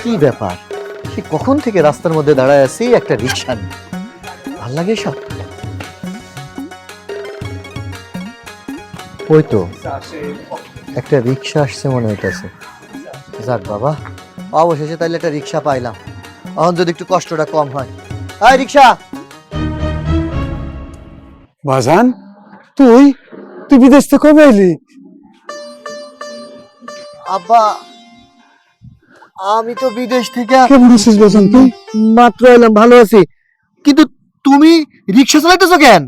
কি ব্যাপার, সে কখন থেকে রাস্তার মধ্যে দাঁড়ায় আছি একটা রিক্সা নিয়ে। ভাল লাগে সব। ওই তো একটা রিক্সা আসছে মনে হইতেছে। যাক বাবা, অবশেষে তাইলে একটা রিক্সা পাইলাম। এখন যদি একটু কষ্টটা কম হয়। এই রিক্সা। বাজান, তুই তুই বিদেশ থেকে কবে এলি? আব্বা, আমি তো বিদেশ থেকে কেমন আছিস বাজান? তুই মাত্র এলাম, ভালো আছি। কিন্তু তুমি রিক্সা চালাইতেছো কেন?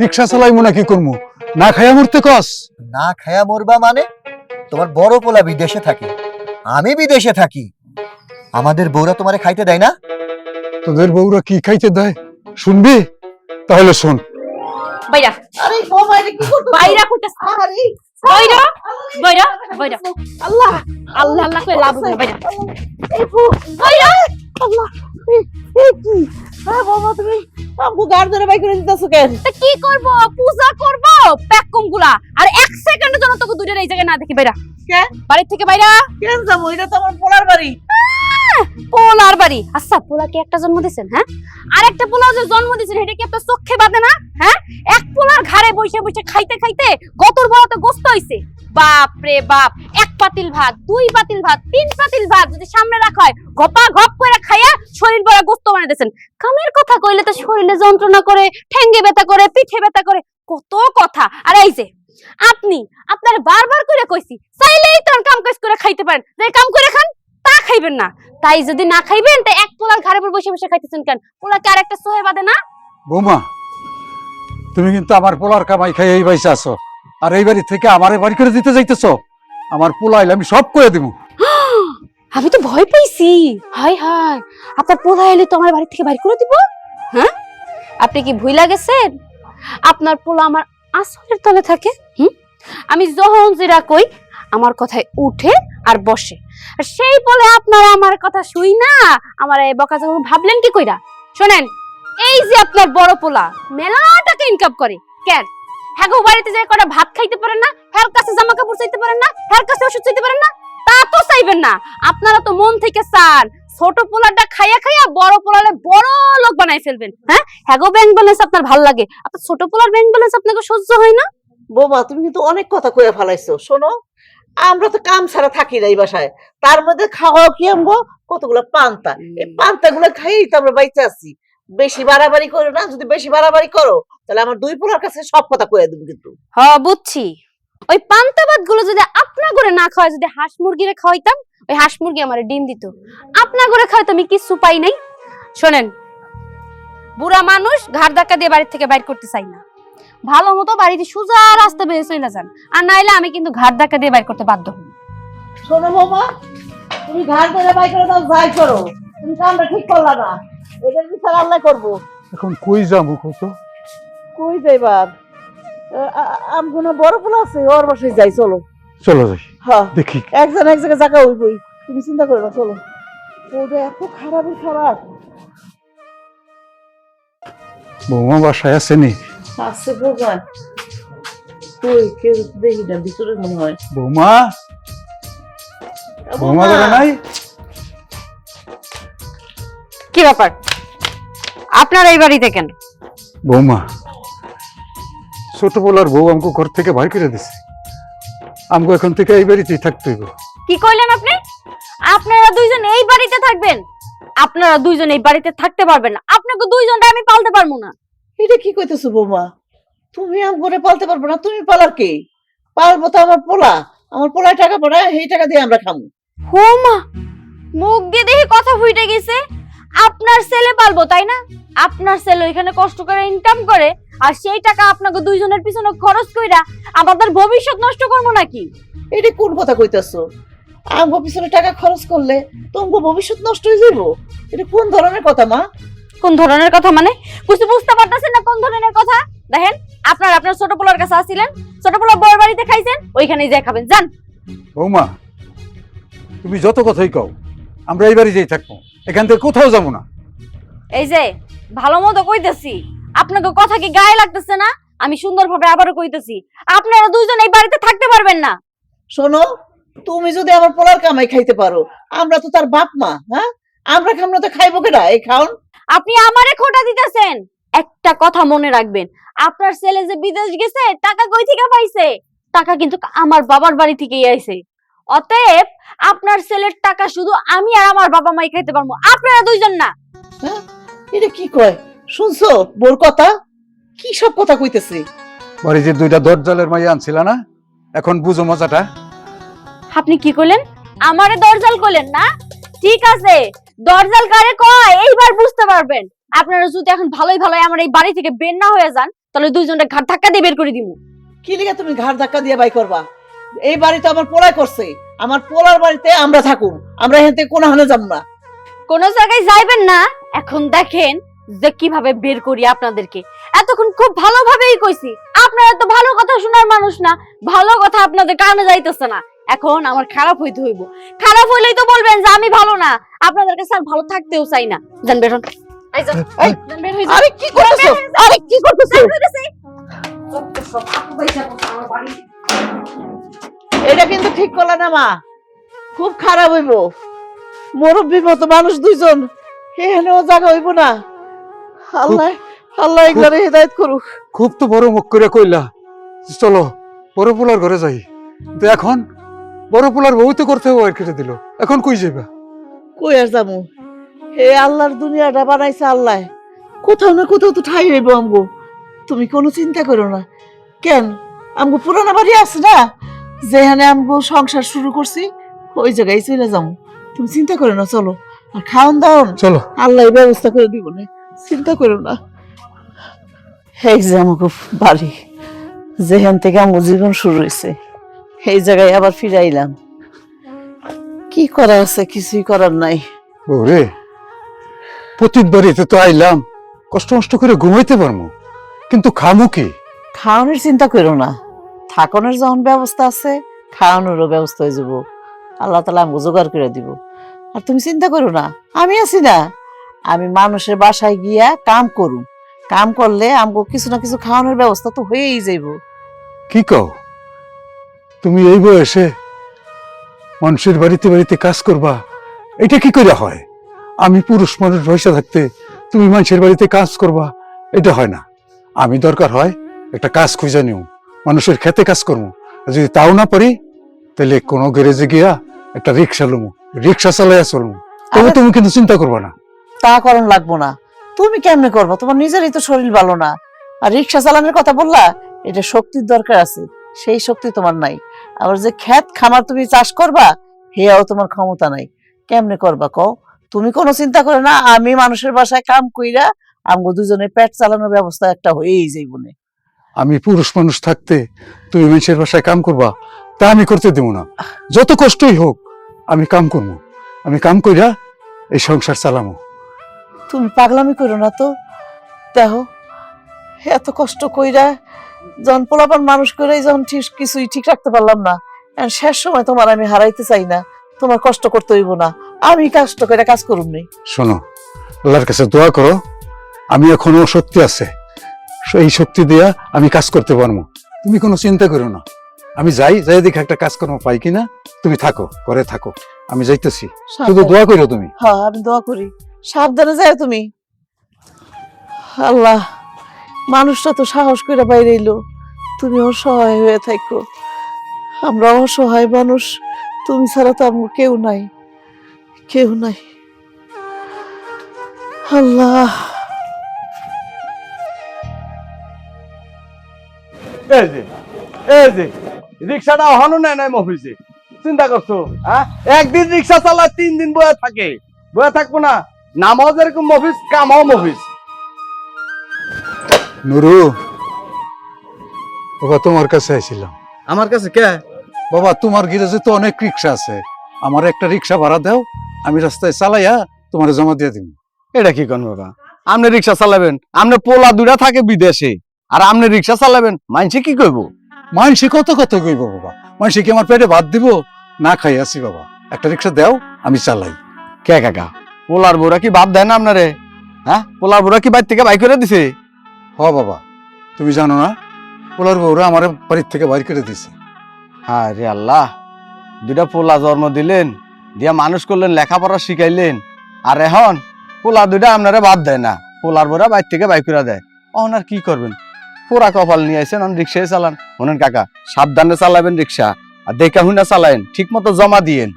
রিক্সা চালাইমু না কি করবো? না খাইয়া মরতে কস? না খায়া মরবা মানে? তোমার বড় পোলা বিদেশে থাকে, আমি বিদেশে থাকি। আমাদের বউরা তোমারে খাইতে দেয় না? তোদের বউরা কি খাইতে দেয় শুনবি? তাহলে শোন। বাইরা আরে বাবা, এটা কি করতেছ? বাইরা কইতাছ। আরে বাইরা বাইরা বাইরা আল্লাহ আল্লাহ আল্লাহ কই লাভ হবে না। বাইরা এই ফু বাইরা আল্লাহ এই কি? হ্যাঁ বাবা, তুমি আমগো গাড় ধরে বাই করে দিতেছো কেন? তা কি করব? পূজা করব প্যাককম গুলা। আর এক সেকেন্ডের জন্য তোকে দুইটার এই জায়গায় না দেখি। বাইরা কেন বাড়ি থেকে বাইরা। কেন যাবো? এটা তো আমার পোলার বাড়ি। পোলার বাড়ি? আচ্ছা, পোলাকে একটা জন্ম দিয়েছেন, হ্যাঁ? আর একটা পোলা যে জন্ম দিয়েছেন এটা কি আপনার চোখে বাঁধে না? হ্যাঁ, এক পোলার ঘাড়ে বসে বসে খাইতে খাইতে গতর বড়তে গোস্ত হইছে। বাপ রে বাপ, এক পাতিল ভাত, দুই পাতিল ভাত, তিন পাতিল ভাত যদি সামনে রাখা হয় গপা গপ করে খাইয়া শরীর ভরা গোস্ত বানিয়ে দিয়েছেন। কামের কথা কইলে তো শরীরে যন্ত্রণা করে, ঠ্যাঙ্গে ব্যথা করে, পিঠে ব্যথা করে, কত কথা। আর এই যে আপনি, আপনার বারবার করে কইছি চাইলেই তো কাম কাজ করে খাইতে পারেন, যে কাম করে খান তা খাইবেন না। তাই যদি না খাইবেন তাই এক পোলার ঘাড়ের উপর বসে বসে খাইতেছেন কেন? পোলাকে আর একটা সোহে বাদে না? বৌমা, তুমি কিন্তু আমার পোলার কামাই খাই এই বাইসে আছো, আর এই বাড়ি থেকে আমারে বাড়ি করে দিতে যাইতেছো। আমার পোলা আইলে আমি সব করে দিব। আমি তো ভয় পাইছি। হাই হাই, আপনার পোলা এলে তো আমার বাড়ি থেকে বাইর করে দিব? হ্যাঁ, আপনি কি ভুইলা গেছেন আপনার পোলা আমার আসলের তলে থাকে? আমি যখন যেটা কই আমার কথায় উঠে আর বসে, আর সেই বলে আপনারা আমার কথা শুই না আমার এই বকা যখন ভাবলেন কি কইরা? শোনেন, এই যে আপনার বড় পোলা মেলা টাকা ইনকাম করে, কেন হ্যাঁ গো বাড়িতে যাই কটা ভাত খাইতে পারেন না? হ্যার কাছে জামা কাপড় চাইতে পারেন না? হ্যার কাছে ওষুধ চাইতে পারেন না? তা তো চাইবেন না। আপনারা তো মন থেকে চান ছোট পোলাটা খাইয়া খাইয়া বড় পোলারে বড় লোক বানাই ফেলবেন। হ্যাঁ, হ্যাগো ব্যাংক ব্যালেন্স আপনার ভাল লাগে, আপনার ছোট পোলার ব্যাংক ব্যালেন্স আপনাকে সহ্য হয় না? বৌমা, তুমি কিন্তু অনেক কথা কইয়া ফেলাইছো। শোনো, আমরা তো কাম ছাড়া থাকি না এই বাসায়, তার মধ্যে খাওয়াও কি আমগো কতগুলো পান্তা। এই পান্তাগুলো খাইয়েই তো আমরা বাইচে আছি। বেশি বাড়াবাড়ি করো না, যদি বেশি বাড়াবাড়ি করো তাহলে আমার দুই পোলার কাছে সব কথা কইয়া দেব কিন্তু। হ্যাঁ বুঝছি, ওই পান্তা ভাত গুলো যদি আপনা করে না খাওয়াই, যদি হাঁস মুরগিরে খাওয়াইতাম, ওই হাঁস মুরগি আমার ডিম দিত। আপনা করে খাওয়াইতো আমি কিছু পাই নাই। শোনেন, বুড়া মানুষ ঘাড় ধাক্কা দিয়ে বাড়ি থেকে বাইর করতে চাই না। ভালো মতো বাড়িতে সোজা রাস্তা বেয়ে চলে যান, আর নাইলে আমি কিন্তু ঘাড় ধাক্কা দিয়ে বাইর করতে বাধ্য হই। শোনো বৌমা, তুমি ঘাড় ধরে বাই করে দাও, যাই করো, তুমি কামটা ঠিক করলা না। এটার বিচার আল্লাহ করবো। এখন কই যাবো কত? কই যাইবার? আমগুলো বড় পোলা আছে, ওর বাসায় যাই, চলো। চলো যাই, হ্যাঁ, দেখি। এক জায়গায় জায়গা হইবই, তুমি চিন্তা করো না, চলো। ওটা এত খারাপই খারাপ। বৌমা বাসায় আসেনি? আছে ভগবান, কই কেউ দেখি না, ভিতরে মনে হয়। বৌমা, বৌমা ধরে নাই? কি ব্যাপার আপনার এই বাড়িতে কেন? বৌমা, ছোট পোলার বউ আমাকে ঘর থেকে বাইর করে দিছে। আমাকে এখন থেকে এই বাড়িতেই থাকতে হইব। কি কইলেন আপনি? আপনারা দুইজন এই বাড়িতে থাকবেন? আপনারা দুইজন এই বাড়িতে থাকতে পারবেন না, আপনাকে দুইজনটা আমি পালতে পারবো না। এটা কি কইতেছো বৌমা? তুমি আমগরে পালতে পারবো না? তুমি পালার কে? পালবো তো আমার পোলা। আমার পোলায় টাকা পড়ায়, সেই টাকা দিয়ে আমরা খামু। হো মা, মুখ দিয়ে দেখে কথা ফুটে গেছে। আপনার ছেলে পালবো তাই না? আপনার ছেলে এখানে কষ্ট করে ইনকাম করে, আর সেই টাকা আপনাকে দুইজনের পিছনে খরচ কইরা আমাদের ভবিষ্যৎ নষ্ট করবো নাকি? এটা কোন কথা কইতেছো? আমগো পিছনে টাকা খরচ করলে তোমার ভবিষ্যৎ নষ্ট হয়ে যাবো? এটা কোন ধরনের কথা মা? কোন ধরনের কথা মানে? কিছু বুঝতে পারতেছেন না কোন ধরনের কথা? দেখেন, আপনার ছোট পোলার কাছে আসছিলেন, ছোট পোলার বড় বাড়িতে খাইছেন, ওইখানেই যাই খাবেন, যান। বৌমা, তুমি যত কথাই কও, আমরা এই বাড়িতেই থাকবো, এখান থেকে কোথাও যাবো না। এই যে ভালো মতো কইতেছি, আপনাকে কথা কি গায়ে লাগতেছে না? আমি সুন্দরভাবে আবারও কইতেছি, আপনারা দুইজন এই বাড়িতে থাকতে পারবেন না। শোনো, তুমি যদি আমার পোলার কামাই খাইতে পারো, আমরা তো তার বাপ মা, হ্যাঁ? আমরা খামনা তো খাইবো কেডা এই খাওন? আপনি আমারে খোটা দিতেছেন। একটা কথা মনে রাখবেন, আপনার ছেলে যে বিদেশ গেছে টাকা কই থেকে পাইছে? টাকা কিন্তু আমার বাবার বাড়ি থেকেই আইছে। অতএব আপনার ছেলের টাকা শুধু আমি আর আমার বাবা মাই খাইতে পারবো, আপনারা দুইজন না। হ্যাঁ, এটা কি কয়? শুনছো বোর কথা? কি সব কথা কইতেছে? বাড়ি যে 2টা দরজালের মাইয়া আনছিল না, এখন বুঝো মজাটা। আপনি কি কইলেন? আমারে দরজাল কইলেন না? ঠিক আছে, দরজাল কারে কয় এইবার বুঝতে পারবেন। আপনারা যদি এখন ভালোই ভালোই আমার এই বাড়ি থেকে বের না হয়ে যান, তাহলে দুইজনটা ঘাট ধাক্কা দিয়ে বের করে দিমু। কি লিগা তুমি ঘাড় ধাক্কা দিয়ে বাই করবা? এই বাড়ি তো আমার পোলাই করছে, আমার পোলার বাড়িতে আমরা থাকুম, আমরা এখান থেকে কোনো হানে যাব না। কোন জায়গায় যাইবেন না। এখন দেখেন যে কিভাবে বের করি আপনাদেরকে। এতক্ষণ খুব ভালোভাবেই কইছি, আপনারা তো ভালো কথা শোনার মানুষ না, ভালো কথা আপনাদের কানে যাইতেছে না। এখন আমার খারাপ হইতে হইব, খারাপ হইলেই তো বলবেন যে আমি ভালো না, আপনাদের কাছে আর ভালো থাকতেও চাই না। যান বের হন। এই যান, এই, যান বের হই যান। আরে কি করতেছো? আরে কি করতেছো? বের হইতেছি। যত সব আপু পয়সা করছে আমার বাড়ি। এটা কিন্তু ঠিক করলা না মা, খুব খারাপ হইব। মুরব্বী মতো মানুষ দুইজন এখানেও জায়গা হইব না। আল্লাহ আল্লাহ এগুলারে হেদায়েত করুক। খুব তো বড় মুখ করে কইলা, চলো বড় পোলার ঘরে যাই। তো এখন বড় পোলার বউ তো করতে হবে, কেটে দিল, এখন কই যাইবা? কই আর যামু? হে আল্লাহর দুনিয়াটা বানাইছে আল্লাহ, কোথাও না কোথাও তো ঠাই হইব আমগো। তুমি কোনো চিন্তা করো না। কেন, আমগো পুরানা বাড়ি আছে না, যেখানে আমগো সংসার শুরু করছি, ওই জায়গায় চলে যাবো। তুমি চিন্তা করো না, চলো। আর খাওন দাওন চলো। আল্লাহ ব্যবস্থা করে দিব না, চিন্তা করো না। এই যে আমাকে বাড়ি, যেখান থেকে আমার জীবন শুরু হয়েছে, এই জায়গায় আবার ফিরাইলাম। কি করা আছে, কিছুই করার নাই। ওরে, প্রতিট বাড়িতে তো আইলাম, কষ্ট কষ্ট করে ঘুমাইতে পারবো, কিন্তু খামু কি? খাওয়ানোর চিন্তা করো না, থাকানোর যখন ব্যবস্থা আছে, খাওয়ানোরও ব্যবস্থা হয়ে যাব। আল্লাহ তাআলা আমাকে জোগাড় করে দিব। আর তুমি চিন্তা করো না, আমি আছি না। আমি মানুষের বাসায় গিয়া কাম করুম, কাম করলে আমাকে কিছু না কিছু খাওয়ানোর ব্যবস্থা তো হয়েই যাইব। কি কও? তুমি এই বয়সে মানুষের বাড়িতে বাড়িতে কাজ করবা, এটা কি করে হয়? আমি পুরুষ মানুষ বয়সে থাকতে তুমি মানুষের বাড়িতে কাজ করবা, এটা হয় না। আমি দরকার হয় একটা কাজ খুঁজে নিও, মানুষের খেতে কাজ করবো। যদি তাও না পারি, তাহলে কোনো গ্যারেজে গিয়া একটা রিক্সা লমু, রিক্সা চালাইয়া চলবো। তবে তুমি কিন্তু চিন্তা করবা না। তা করণ লাগবো না। তুমি কেমনে করবা? তোমার নিজেরই তো শরীর ভালো না। আর রিক্সা চালানোর কথা বললা, এটা শক্তির দরকার আছে, সেই শক্তি তোমার নাই। আবার যে ক্ষেত খামার তুমি চাষ করবা, হেয়াও তোমার ক্ষমতা নাই। কেমনে করবা কও? তুমি কোনো চিন্তা করো না, আমি মানুষের বাসায় কাম কইরা আমগো দুজনের পেট চালানোর ব্যবস্থা একটা হয়েই যাইবনে। আমি পুরুষ মানুষ থাকতে তুমি মানুষের বাসায় কাম করবা, তা আমি করতে দেবো না। যত কষ্টই হোক আমি কাম করবো, আমি কাম কইরা এই সংসার চালামো। তুমি পাগলামি করো না তো। দেখো, এত কষ্ট কইরা যখন পোলাপান মানুষ করে যখন কিছুই ঠিক রাখতে পারলাম না, এখন শেষ সময় তোমার আমি হারাইতে চাই না। তোমার কষ্ট করতে হইব না, আমি কষ্ট করে কাজ করুম নি। শোনো, আল্লাহর কাছে দোয়া করো, আমি এখনো শক্তি আছে, এই শক্তি দিয়া আমি কাজ করতে পারবো। তুমি কোনো চিন্তা করো না, আমি যাই দেখে একটা কাজ কর্ম পাই কিনা। তুমি থাকো, ঘরে থাকো, আমি যাইতেছি, শুধু দোয়া করো তুমি। হ্যাঁ, আমি দোয়া করি। সাবধানে যাও তুমি। আল্লাহ, মানুষটা তো সাহস করে বাইরে এলো, তুমি অসহায় হয়ে থাকো। আমরা অসহায় মানুষ, তুমি ছাড়া তো আমার কেউ নাই, কেউ নাই। আল্লাহ, এই যে রিক্সাটা হনো নাই মফিসে, চিন্তা করছো? হ্যাঁ, একদিন রিক্সা চালায় 3 দিন বয়ে থাকে, বয়ে থাকবো না। নামাও যেরকম মফিস, কামাও মফিস। নুরু বাবা, তোমার কাছে আইছিলাম। আমার কাছে কে? বাবা, তোমার গ্যারেজে তো অনেক রিক্সা আছে, আমার একটা রিক্সা ভাড়া দাও, আমি রাস্তায় চালাইয়া তোমার জমা দিয়ে দিব। এটা কি কোন বাবা? আপনি রিক্সা চালাবেন, আপনি পোলা 2টা থাকে বিদেশে, আর আপনি রিক্সা চালাবেন, মানছে কি কইব? মানুষে কত কইব বাবা, মানুষে কি আমার পেটে ভাত দিব? না খাই আছি বাবা, একটা রিক্সা দাও, আমি চালাই। কে কাকা, পোলার বউরা কি বাদ দেয় না আপনারে? হ্যাঁ, পোলার বউরা কি বাইর থেকে বাইর করে দিছে? হ বাবা, তুমি জানো না, পোলার বউরা আমার বাড়ির থেকে বাইর করে দিছে। হ্যাঁ রে আল্লাহ, দুইটা পোলা জন্ম দিলেন, দিয়া মানুষ করলেন, লেখাপড়া শিখাইলেন, আর এখন পোলা দুইটা আপনারা বাদ দেয় না, পোলার বোরা বাইর থেকে বাই করে দেয়। অন আর কি করবেন, পুরা কপাল নিয়ে আইছেন, অন রিক্সায় চালান। শোনেন কাকা, সাবধানে চালাবেন রিক্সা, আর দেখা হুনা চালাইন, ঠিক মতো জমা দিয়েন।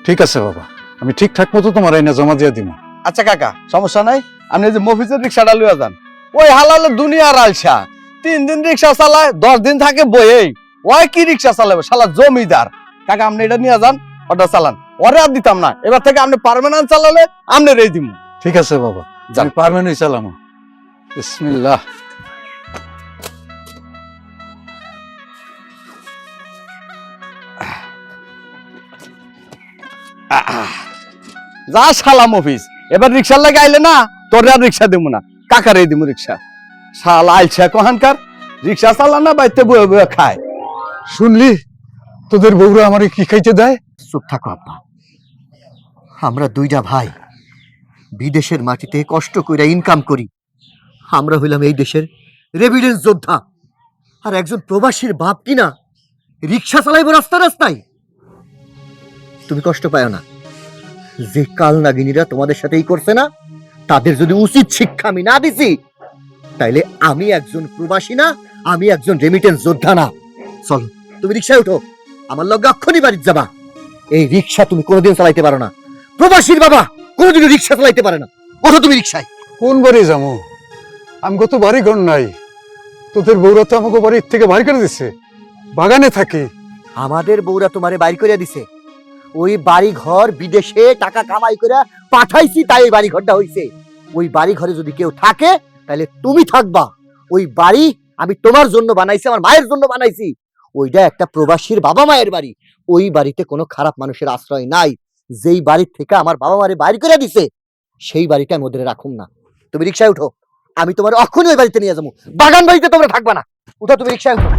ঠিক আছে বাবা, আমি ঠিকঠাক মতো তোমার আইনা জমা দিয়ে দিব। আচ্ছা কাকা, সমস্যা নাই, আপনি যে মফিজের রিক্সাটা লইয়া যান। ওই হালালে দুনিয়ার আলসা, 3 দিন রিক্সা চালায়, 10 দিন থাকে বইয়েই। ওই কি রিক্সা চালাবে, শালা জমিদার। কাকা আপনি এটা নিয়ে যান, ওটা চালান, ওরে আর দিতাম না। এবার থেকে আপনি পার্মানেন্ট চালালে আপনি রেই দিব। ঠিক আছে বাবা, যান। আমি পারবেনই চালামো। বিসমিল্লাহ। যা শালা মফিজ, এবার রিক্সার লাগে আইলে না, তোরে আর রিক্সা দিব না, কাকারে দিব রিক্সা। শালা আইলছা কহানকার, রিক্সা চালা না, বাইতে বয়ে বয়ে খায়। শুনলি তোদের বউরা আমারে কি খাইতে দেয়? চুপ থাকো আব্বা। আমরা দুইটা ভাই বিদেশের মাটিতে কষ্ট কইরা ইনকাম করি। আমরা হইলাম এই দেশের রেভিডেন্স যোদ্ধা, আর একজন প্রবাসীর বাপ কিনা রিক্সা চালাইবো রাস্তা রাস্তায়। তুমি কষ্ট পাও না, যে কাল নাগিনীরা তোমাদের সাথেই করছে না, তাদের যদি উচিত শিক্ষা আমি না দিছি, তাইলে আমি একজন প্রবাসী না, আমি একজন রেমিটেন্স যোদ্ধা না। চলো তুমি রিক্সায় উঠো, আমার লগে অক্ষণই বাড়ি যাবা। এই রিক্সা তুমি কোনোদিন চালাইতে পারো না, প্রবাসীর বাবা কোনোদিন রিক্সা চালাইতে পারে না। ওঠো তুমি রিক্সায়। কোন বাড়ি যাবো? আমি কত বাড়ি ঘর নাই, তোদের বউরা তো আমাকে বাড়ির থেকে বাড়ি করে দিছে, বাগানে থাকে। আমাদের বউরা তোমারে বাইর করে দিছে, ওই বাড়ি ঘর বিদেশে টাকা কামাই করে পাঠাইছি, তাই ওই বাড়ি ঘরটা হইছে। ওই বাড়ি ঘরে যদি কেউ থাকে তাহলে তুমি থাকবা। ওই বাড়ি আমি তোমার জন্য বানাইছি, আমার মায়ের জন্য বানাইছি। ওইটা একটা প্রবাসীর বাবা মায়ের বাড়ি, ওই বাড়িতে কোনো খারাপ মানুষের আশ্রয় নাই। যেই বাড়ির থেকে আমার বাবা মারে বাইর করে দিছে, সেই বাড়িটা আমি ওদের রাখুম না। তুমি রিক্সায় উঠো, আমি তোমার অক্ষণই ওই বাড়িতে নিয়ে যাবো। বাগান বাড়িতে তোমরা থাকবা না। উঠো তুমি রিক্সায় উঠো।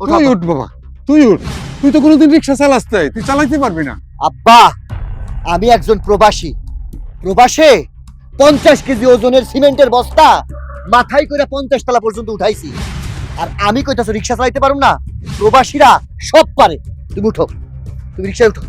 ওঠো তুই আব্বা। উঠ বাবা, তুই উঠ। তুই তো কোনোদিন রিক্সা চালাস নাই, তুই চালাইতে পারবি না। আব্বা, আমি একজন প্রবাসী। প্রবাসে 50 কেজি ওজনের সিমেন্টের বস্তা মাথায় করে 50 তলা পর্যন্ত উঠাইছি। আর আমি কইতাছো রিক্সা চালাইতে পারুম না? প্রবাসীরা সব পারে। তুমি উঠো, তুমি রিক্সায় উঠো।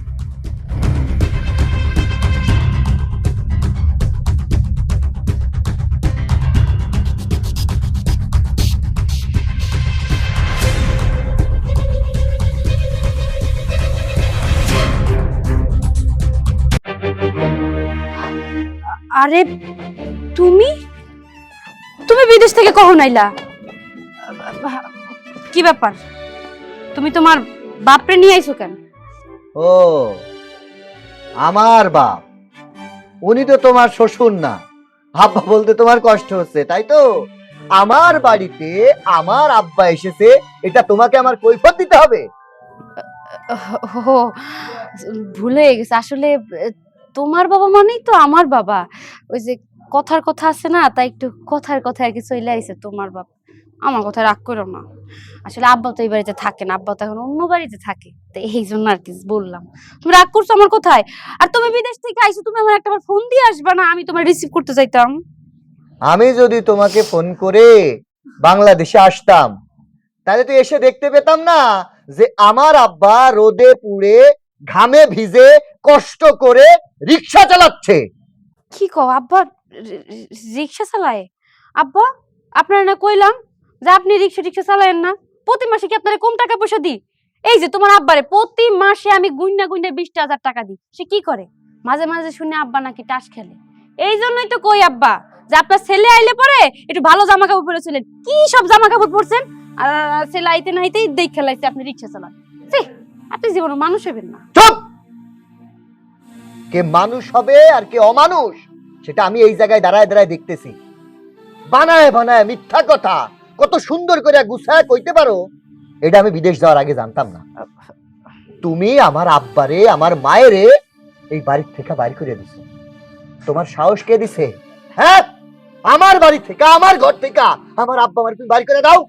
আরে তুমি তুমি বিদেশ থেকে কখন আইলা? কি ব্যাপার, তুমি তোমার বাপরে নিয়ে আইছো কেন? ও, আমার বাপ, উনি তো তোমার শ্বশুর না। আব্বা বলতে তোমার কষ্ট হচ্ছে, তাই তো? আমার বাড়িতে আমার আব্বা এসেছে, এটা তোমাকে আমার কৈফিয়ত দিতে হবে? ও, ভুলে গেছে। আসলে তোমার বাবা মানেই তো আমার বাবা। ওই যে কথার কথা আছে না, তাই একটু কথার কথা আর কি চলে আইছে তোমার বাবা। আমার কথা রাগ করো না। আসলে আব্বা তো এই বাড়িতে থাকে না, আব্বা তো এখন অন্য বাড়িতে থাকে, তো এই জন্য আর কি বললাম। তুমি রাগ করছো আমার কথায়? আর তুমি বিদেশ থেকে আইছো, তুমি আমার একটা ফোন দিয়ে আসবা না? আমি তোমার রিসিভ করতে চাইতাম। আমি যদি তোমাকে ফোন করে বাংলাদেশে আসতাম, তাহলে তো এসে দেখতে পেতাম না যে আমার আব্বা রোদে পুড়ে ঘামে ভিজে কষ্ট করে রিক্সা চালাচ্ছে। কি কও, আব্বা রিক্সা চালায়? আব্বা, আপনারা না কইলাম যে আপনি রিক্সা চালায়েন না? প্রতি মাসে কি আপনারা কম টাকা পয়সা দিই? এই যে তোমার আব্বারে প্রতি মাসে আমি গুইনা 20,000 টাকা দিই। সে কি করে? মাঝে মাঝে শুনে আব্বা নাকি টাস খেলে। এই জন্যই তো কই আব্বা যে আপনার ছেলে আইলে পরে একটু ভালো জামা কাপড় পরেছিলেন। কি সব জামা কাপড় পরছেন? আর ছেলে আইতে নাইতেই দেখ খেলাইছে আপনি রিক্সা চালান। আপনি জীবনে মানুষ হবেন না। চুপ! কে মানুষ হবে আর কে অমানুষ, সেটা আমি এই জায়গায় দাঁড়ায় দাঁড়ায় দেখতেছি। বানায় বানায় মিথ্যা কথা কত সুন্দর করে গুছায় কইতে পারো, এটা আমি বিদেশ যাওয়ার আগে জানতাম না। তুমি আমার আব্বারে আমার মায়েরে এই বাড়ির থেকে বাইর করে দিছো। তোমার সাহস কে দিছে? হ্যাঁ, আমার বাড়ি থেকে, আমার ঘর থেকে আমার আব্বা আমার তুমি বাইর করে দাও।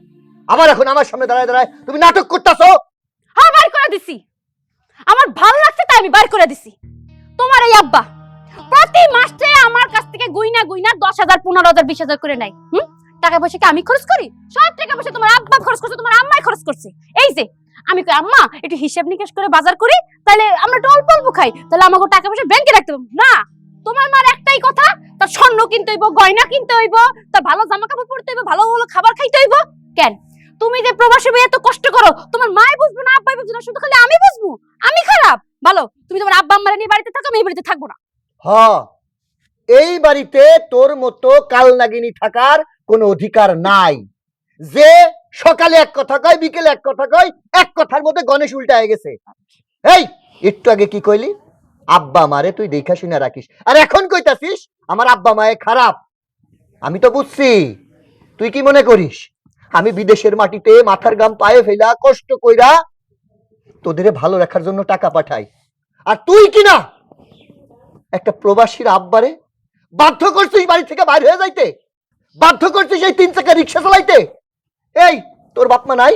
আবার এখন আমার সামনে দাঁড়ায় দাঁড়ায় তুমি নাটক করতেছো। হ্যাঁ, বাইর করে দিছি। আমার ভালো লাগছে তাই আমি বাইর করে দিছি। তোমার এই আব্বা প্রতি মাসে আমার কাছ থেকে গুইনা 10,000, 15,000, 20,000 করে নাই। টাকা পয়সা কি আমি খরচ করি? সব টাকা পয়সা তোমার আব্বা খরচ করছে, তোমার আম্মাই খরচ করছে। এই যে আমি কই আম্মা একটু হিসাব নিকাশ করে বাজার করি, তাহলে আমরা একটু অল্প অল্প খাই, তাহলে আমাকে টাকা পয়সা ব্যাংকে রাখতে পারবো না। তোমার মার একটাই কথা, তার স্বর্ণ কিনতে হইব, গয়না কিনতে হইব, তার ভালো জামা কাপড় পরতে হইব, ভালো ভালো খাবার খাইতে হইব। কেন তুমি যে প্রবাসী ভাই এত কষ্ট করো, তোমার মাই বুঝবো না, আব্বাই বুঝবো না, শুধু খালি আমি বুঝবো আমি খারাপ? ভালো, তুমি তোমার আব্বা আম্মারে নিয়ে বাড়িতে থাকো, আমি এই বাড়িতে থাকবো না। হ, এই বাড়িতে তোর মতো কালনাগিনী থাকার কোনো অধিকার নাই। যে সকালে এক কথা কয়, বিকেলে এক কথা কয়, এক কথার মধ্যে গণেশ উল্টা হয়ে গেছে। এই একটু আগে কি কইলি? আব্বা মারে তুই দেখা শুনে রাখিস, আর এখন কইতাছিস আমার আব্বা মায়ে খারাপ। আমি তো বুঝছি তুই কি মনে করিস আমি বিদেশের মাটিতে মাথার গাম পায়ে ফেলা কষ্ট কইরা তোদের ভালো রাখার জন্য টাকা পাঠাই, আর তুই কিনা একটা প্রবাসীর আব্বারে বাধ্য করছিস বাড়ি থেকে বাইরে হয়ে যাইতে, বাধ্য করছিস এই 3 চাকা রিক্সা চালাইতে। এই তোর বাপ মা নাই?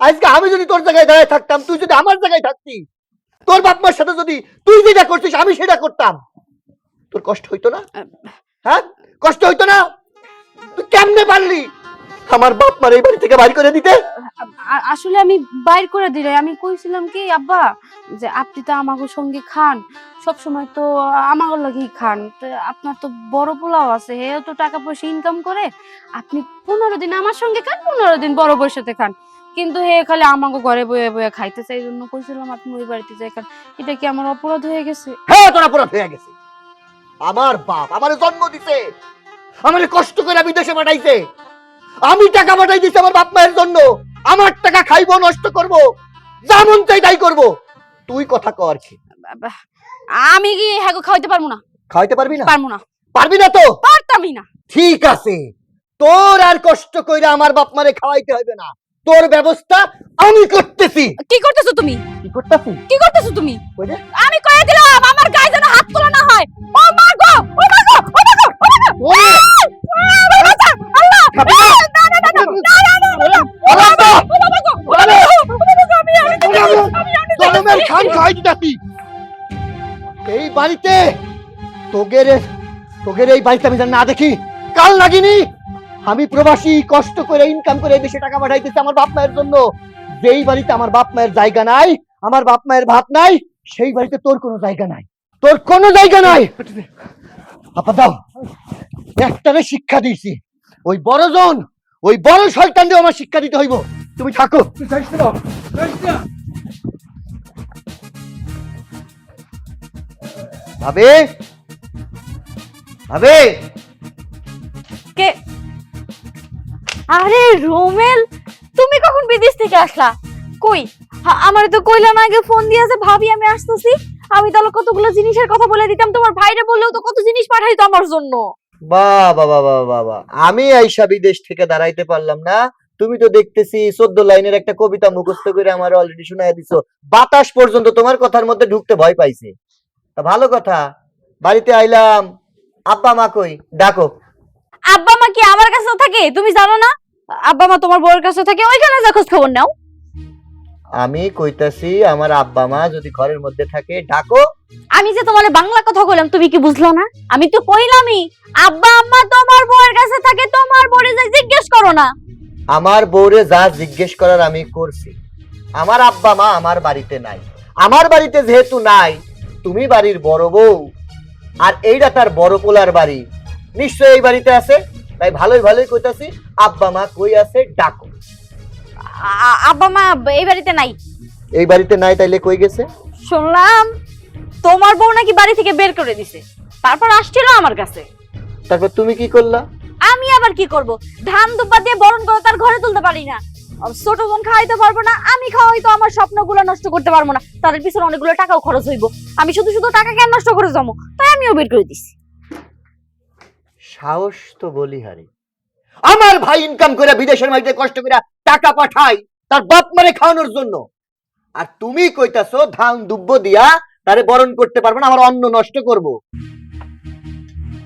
আজকে আমি যদি তোর জায়গায় দাঁড়ায় থাকতাম, তুই যদি আমার জায়গায় থাকতি, তোর বাপ মার সাথে যদি তুই যেটা করছিস আমি সেটা করতাম, তোর কষ্ট হইতো না? হ্যাঁ, কষ্ট হইতো না? তুই কেমনে পারলি আমার বাপ মার এই বাড়ি থেকে বাইর করে দিতে? আসলে আমি বাইর করে দিলে, আমি কইছিলাম কি আব্বা, যে আপনি তো আমাগো সঙ্গে খান, সব সময় তো আমাগো লাগেই খান, তো আপনার তো বড় পোলাও আছে, হে তো টাকা পয়সা ইনকাম করে, আপনি 15 দিন আমার সঙ্গে খান, 15 দিন বড় বউর সাথে খান, কিন্তু হে খালি আমাগো ঘরে বয়ে বয়ে খাইতে চাই, এই জন্য কইছিলাম আপনি ওই বাড়িতে যাই খান। এটা কি আমার অপরাধ হয়ে গেছে? হ্যাঁ, তোর অপরাধ হয়ে গেছে। আমার বাপ আমারে জন্ম দিছে, আমারে কষ্ট করে বিদেশে পাঠাইছে, আমি টাকা পাঠাই দিছি আমার বাপ মায়ের জন্য, আমার টাকা খাইবো, নষ্ট করব, যা মন চাই তাই করবো। তুই কথা কর কি? আমি কি হ্যাঁ খাওয়াইতে পারবো না? খাওয়াইতে পারবি না? পারবো না। পারবি না তো? পারতামই না। ঠিক আছে, তোর আর কষ্ট কইরা আমার বাপ মারে খাওয়াইতে হবে না, তোর ব্যবস্থা আমি করতেছি। কি করতেছো তুমি? কি করতেছি? কি করতেছো তুমি? ওই যে আমি কয়ে দিলাম আমার গায়ে যেন হাত তোলা না হয়। ও মা গো, ও মা গো, ও মা গো, ও মা গো। আল্লাহ! না না না না না না! ও মা গো, ও মা গো, ও মা গো, জনমের খান খাই দিতাছি এই বাড়িতে। তোগের এই বাড়িতে আমি যেন না দেখি কাল লাগিনি। আমি প্রবাসী, কষ্ট করে ইনকাম করে এই দেশে টাকা পাঠাইতেছি আমার বাপ মায়ের জন্য। যেই বাড়িতে আমার বাপ মায়ের জায়গা নাই, আমার বাপ মায়ের ভাত নাই, সেই বাড়িতে তোর কোনো জায়গা নাই, তোর কোনো জায়গা নাই। আপা দাও, একটারে শিক্ষা দিয়েছি, ওই বড়জন, ওই বড় শয়তানদের আমার শিক্ষা দিতে হইব। তুমি থাকো। ভাবে ভাবে কে? আরে রোমেল, তুমি কখন বিদেশ থেকে আসলা? কই আমার তো কইলা না, আগে ফোন দিয়েছে ভাবি আমি আসতেছি, আমি তাহলে কতগুলো জিনিসের কথা বলে দিতাম, তোমার ভাইরে বললেও তো কত জিনিস পাঠাইতো আমার জন্য। বাবা বাবা বাবা, আমি আইসা বিদেশ থেকে দাঁড়াইতে পারলাম না, তুমি তো দেখতেছি 14 লাইনের একটা কবিতা মুখস্থ করে আমার অলরেডি শোনায় দিছো। বাতাস পর্যন্ত তোমার কথার মধ্যে ঢুকতে ভয় পাইছে। তা ভালো কথা, বাড়িতে আইলাম, আব্বা মা কই? ডাকো। আব্বা মা কি আমার কাছেও থাকে? তুমি জানো না আব্বা মা তোমার বউয়ের কাছে থাকে, ওইখানে যা খোঁজ খবর নাও। আমি কইতাছি আমার আব্বা মা যদি ঘরের মধ্যে থাকে, ডাকো। আমি যে তোমার বাংলা কথা কইলাম, তুমি কি বুঝলা না? আমি তো কইলামই আব্বা আম্মা তোমার বউয়ের কাছে থাকে, তোমার বউরে যা জিজ্ঞেস করো না। আমার বউরে যা জিজ্ঞেস করার আমি করছি। আমার আব্বা মা আমার বাড়িতে নাই, আমার বাড়িতে যেহেতু নাই, তুমি বাড়ির বড় বউ, আর এইটা তার বড় পোলার বাড়ি, নিশ্চয়ই এই বাড়িতে আছে। তাই ভালোই ভালোই কইতাছি, আব্বা মা কই আছে ডাকো। আব্বা মা এই বাড়িতে নাই। এই বাড়িতে নাই, তাইলে কই গেছে? শুনলাম তোমার বউ নাকি বাড়ি থেকে বের করে দিছে, তারপর আসছিল আমার কাছে। তারপর তুমি কি করলা? আমি আবার কি করব? ধান দুব্বা দিয়ে বরণ করে তার ঘরে তুলতে পারি না, ছোট বোন খাওয়াইতে পারবো না, আমি খাওয়াই তো আমার স্বপ্নগুলো নষ্ট করতে পারবো না, তাদের পিছনে অনেকগুলো টাকাও খরচ হইব, আমি শুধু শুধু টাকা কেন নষ্ট করে যাবো? তাই আমিও বের করে দিছি। সাহস তো বলিহারি, আমার ভাই ইনকাম করে বিদেশের মাটিতে কষ্ট করে টাকা পাঠাই তার বাপ মারে খাওয়ানোর জন্য, আর তুমি কইতাছো ধান দুব্ব দিয়া তারে বরণ করতে পারবো না, আমার অন্ন নষ্ট করব।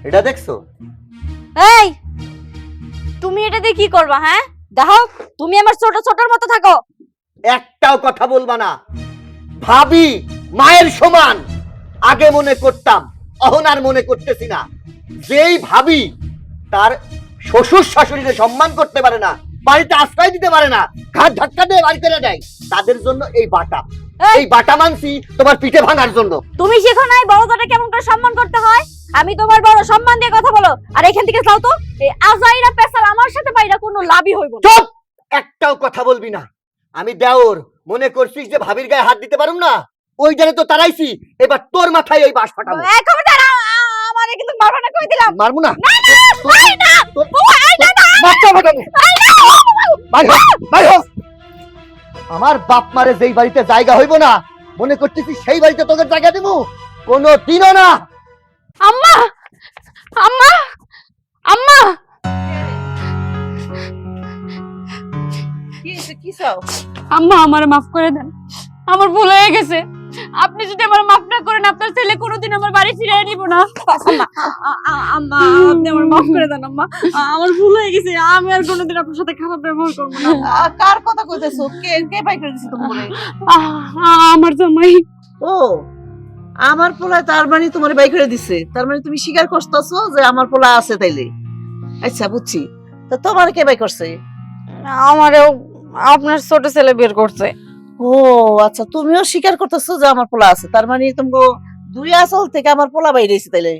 এটা দেখছো? এই তুমি এটা দিয়ে কি করবা? হ্যাঁ দেখো, তুমি আমার ছোট ছোটর মতো থাকো, একটাও কথা বলবা না। ভাবি মায়ের সমান আগে মনে করতাম, এখন আর মনে করতেছি না। যেই ভাবি তার শ্বশুর শাশুড়িকে সম্মান করতে পারে না, বাড়িতে আশ্রয় দিতে পারে না, ঘাট ধাক্কা দিয়ে বাড়ি করে দেয়, তাদের জন্য এই বাটা। এই বাটা মানছি তোমার পিঠে ভাঙার জন্য। তুমি শেখো নাই বড়টাকে কেমন করে সম্মান করতে হয়? আমি তোমার বড়, সম্মান দিয়ে কথা বলো। আর এখান থেকে যাও তো। এই আজাইরা পেশাল আমার সাথে পাইরা কোনো লাভই হইব না। চুপ, একটাও কথা বলবি না। আমি দেওর, মনে করছিস যে ভাবির গায়ে হাত দিতে পারুম না? ওই জানে তো তারাইছি, এবার তোর মাথায় ওই বাস ফাটাবো। এক খবরদার, আমারে কিন্তু মারবা না কই দিলাম। মারবো না, না না, বাচ্চা ফাটাবো। বাইর হ, বাইর হ। আমার বাপ মারে যেই বাড়িতে জায়গা হইব না, মনে করতেছিস সেই বাড়িতে তোদের জায়গা দিব? কোনো দিনও না। আম্মা, আম্মা, আম্মা। কি চাও? আম্মা, আমারে মাফ করে দেন, আমার ভুল হয়ে গেছে। আপনি যদি আমার মাফ না করেন, আপনার ছেলে কোনোদিন আমার বাড়ি ফিরিয়ে নিব না। আম্মা, আপনি আমার মাফ করে দেন আম্মা, আমার ভুল হয়ে গেছে। আমি আর কোনোদিন আপনার সাথে খারাপ ব্যবহার করব না। কার কথা কইতেছো? কে বাই করে দিছে তোমারে? আমার জামাই। ও, আমার পোলা, তার মানে তোমার বাই করে দিছে। তার মানে তুমি স্বীকার করতেছো যে আমার পোলা আছে তাইলে? আচ্ছা, বুঝছি। তো তোমার কে বাই করছে? আমারেও আপনার ছোট ছেলে বের করছে। ও আচ্ছা, তুমিও স্বীকার করতেছো যে আমার পোলা আছে। তার মানে তুমি দুই আসল থেকে আমার পোলা বাইরে এসে তাইলে?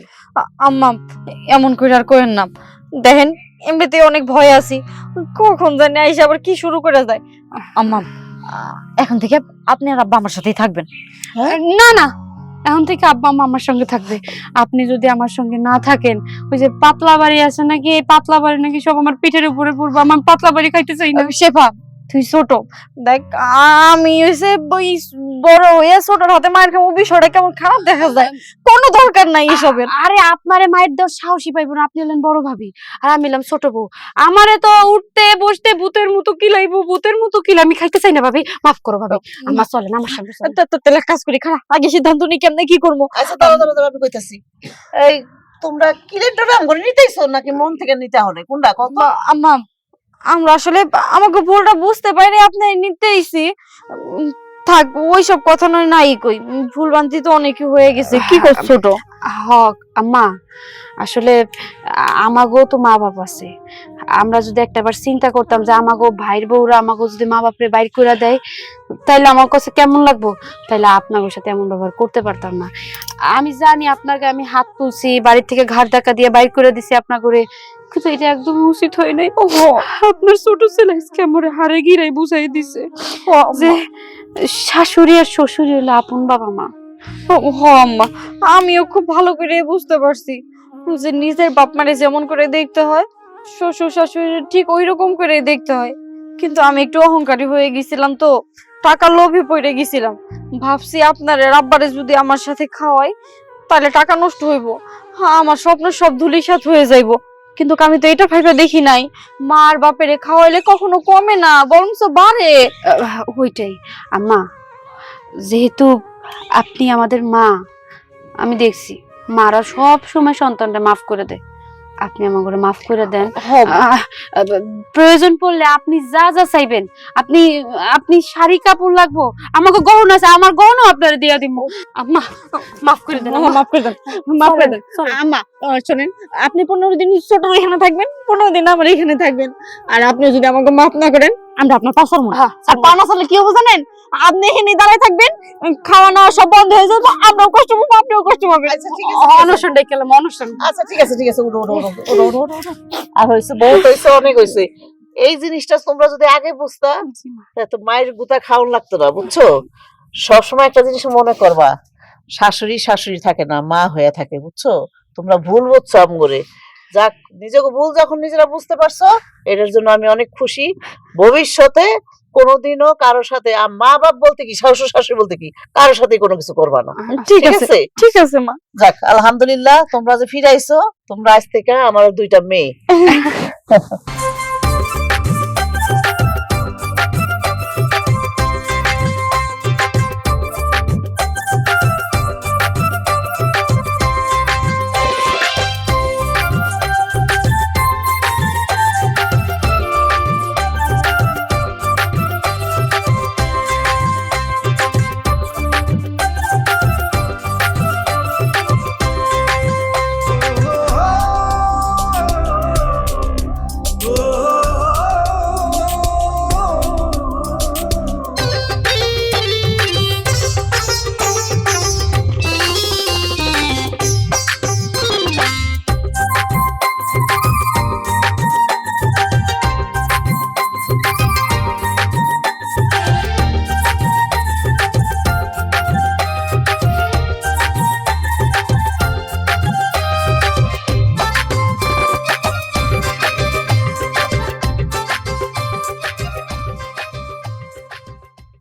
আম্মা, এমন করে আর করেন না। দেখেন, এমনিতে অনেক ভয় আছি, কখন জানি আইসা আবার কি শুরু করে যায়। আম্মা, এখন থেকে আপনি আর আব্বা আমার সাথেই থাকবেন। না না, এখন থেকে আব্বা আম্মা আমার সঙ্গে থাকবে। আপনি যদি আমার সঙ্গে না থাকেন, ওই যে পাতলা বাড়ি আছে নাকি, এই পাতলা বাড়ি নাকি সব আমার পিঠের উপরে পড়বে। আমার পাতলা বাড়ি খাইতে চাই না। শেফা, তুই ছোট, দেখ আমি হইছে বড় হয়ে ছোটর হাতে মায়ের খাবো, বিষয়টা কেমন খারাপ দেখা যায়। কোনো দরকার নাই এসবের। আরে আপনারে মায়ের দেওয়ার সাহসই পাইবো না। আপনি হলেন বড় ভাবি আর আমি হলাম ছোট বউ। আমারে তো উঠতে বসতে ভূতের মতো কিলাইবো, ভূতের মতো কিলা। আমি খাইতে চাই না ভাবি, মাফ করো ভাবি। আমার চলে না, আমার সামনে তাহলে কাজ করি। খারাপ আগে সিদ্ধান্ত নিই কেমনে কি করবো। আচ্ছা, দাঁড়াও, আমি কইতাছি। এই তোমরা কিলেটটা রাম করে নিতেইছো নাকি মন থেকে নিতে হবে? কোনটা কত? আম্মা, আমরা আসলে আমাকে ভুলটা বুঝতে পারি, আপনি নিতেইছি। থাক, ওইসব কথা নয়, নাই কই। ভুল ভ্রান্তি তো অনেকই হয়ে গেছে। কি করছো ছোট? হক আম্মা, আসলে আমাগো তো মা বাপ আছে। আমরা যদি একটাবার চিন্তা করতাম যে আমাগো ভাইয়ের বউরা আমাগো যদি মা বাপরে বাইর করে দেয়, তাইলে আমার কাছে কেমন লাগবো, তাইলে আপনাদের সাথে এমন ব্যবহার করতে পারতাম না। আমি জানি আপনাকে আমি হাত তুলছি, বাড়ির থেকে ঘাট ধাক্কা দিয়ে বাইর করে দিছি আপনার করে, কিন্তু এটা একদম উচিত হয় নাই। আপনার ছোট ছেলে কেমন হারে গিরাই বুঝাই দিছে যে শাশুড়ি আর শ্বশুরি হলো আপন বাবা মা। আম্মা, আমিও খুব ভালো করে বুঝতে পারছি যে নিজের বাপ মারে যেমন করে দেখতে হয়, শ্বশুর শাশুড়ি ঠিক ওই রকম করে দেখতে হয়। কিন্তু আমি একটু অহংকারী হয়ে গেছিলাম, তো টাকা লোভে পড়ে গেছিলাম। ভাবছি আপনার আব্বারে যদি আমার সাথে খাওয়াই, তাহলে টাকা নষ্ট হইব, আমার স্বপ্ন সব ধুলিসাৎ হয়ে যাইব। কিন্তু আমি তো এটা ভাইবা দেখি নাই, মার বাপেরে খাওয়াইলে কখনো কমে না, বরঞ্চ বাড়ে। ওইটাই আম্মা, যেহেতু আপনি আমাদের মা, আমি দেখছি মারা সব সময় সন্তানটা মাফ করে দেয়। আপনি আমাকে মাফ করে দেন। প্রয়োজন পড়লে আপনি যা যা চাইবেন, আপনি আপনি শাড়ি কাপড় লাগবো, আমাকে গহনা আছে, আমার গহনা আপনারা দিয়ে দিব। আম্মা, মাফ করে দেন, মাফ করে দেন, মাফ করে দেন। আম্মা শুনেন, আপনি 15 দিন ছোট এখানে থাকবেন, 15 দিন আমার এখানে থাকবেন। আর আপনি যদি আমাকে মাফ না করেন, আমরা আপনার পাশে আর পা না চলে কি হবে জানেন? আপনি এখানে দাঁড়ায় থাকবেন, খাওয়া নাওয়া সব বন্ধ হয়ে যাবে, আমরাও কষ্ট পাবো, আপনিও কষ্ট পাবেন। আচ্ছা, ঠিক আছে, অনশন ডাইকেলাম, অনশন। আচ্ছা, ঠিক আছে, উঠো। আর হয়েছে, বহুত হয়েছে, অনেক হয়েছে। এই জিনিসটা তোমরা যদি আগে বুঝতা, তো মায়ের গুতা খাওয়ান লাগতো না, বুঝছো? সবসময় একটা জিনিস মনে করবা, শাশুড়ি থাকে না, মা হয়ে থাকে, বুঝছো? তোমরা ভুল বুঝছো আমগরে। যাক, নিজেকে ভুল যখন নিজেরা বুঝতে পারছো, এটার জন্য আমি অনেক খুশি। ভবিষ্যতে কোনোদিনও কারোর সাথে, মা বাপ বলতে কি, শ্বশুর শাশুড়ি বলতে কি, কারোর সাথে কোনো কিছু করবা না। ঠিক আছে, ঠিক আছে মা। যাক, আলহামদুলিল্লাহ, তোমরা যে ফিরাইছো, তোমরা আজ থেকে আমার 2টা মেয়ে।